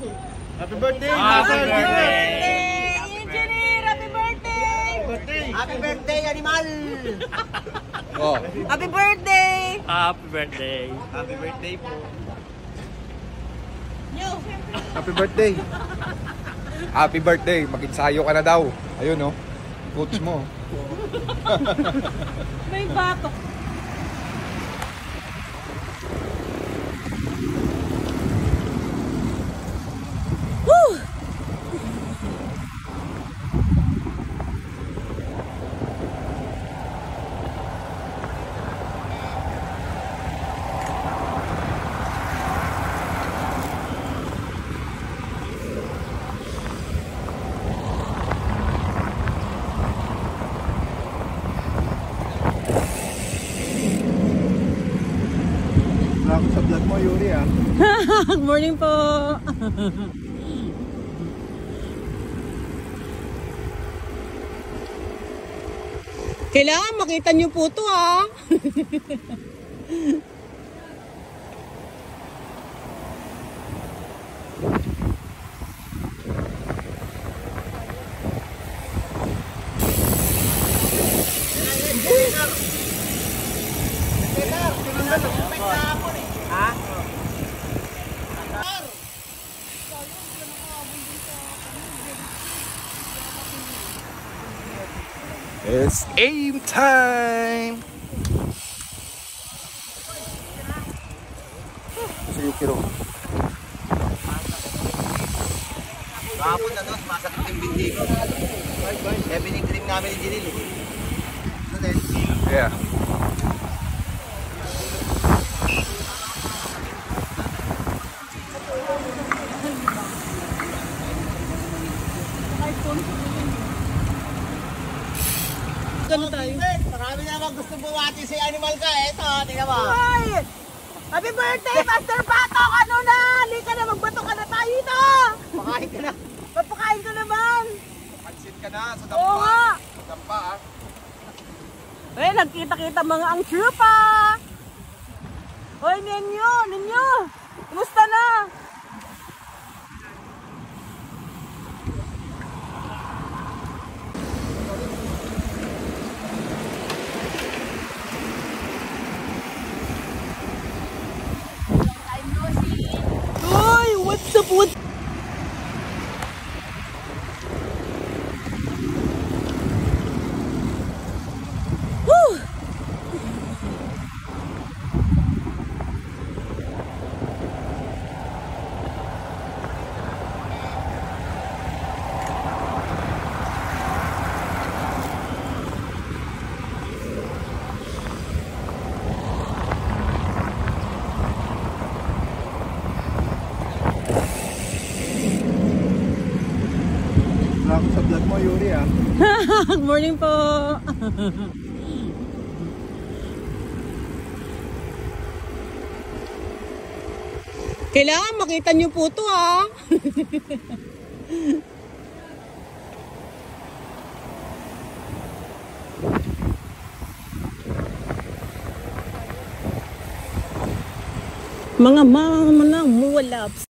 Happy birthday! Happy birthday! Engineer! Happy birthday! Happy birthday, animal! Oh. Happy birthday! Happy birthday! Happy birthday po. Happy birthday. Happy birthday. Mag-ensayo ka na daw. Ayun oh. Coach mo. May batok. Woo! Ako sa vlog mo, Yuri ah. Good morning po. Kailangan makita niyo po ito ah. It's aim time! Sige, Kiro. Kahapon na doon, masakit yung binti ko. Kaya binigrim namin ni Jinil. Yeah. Ano tayo? Marami naman gusto buwati si animal ka. Ito, tingnan mo. Hoy! Happy birthday, Master Batok! Ano na? Halika na, magbato ka na tayo ito! Pakain ka na. Papakain ka naman! Pansit ka na sa Oo nga! Sa dampa ah. Eh, nagkita-kita mga ang chupa! Hoy, ninyo! Kumusta na? Hoy, what's up? Woo! Ako sa vlog mo, Yuri ah. Good morning po. Kailangan makita niyo po ito ah. Mga mama ng muwalaps.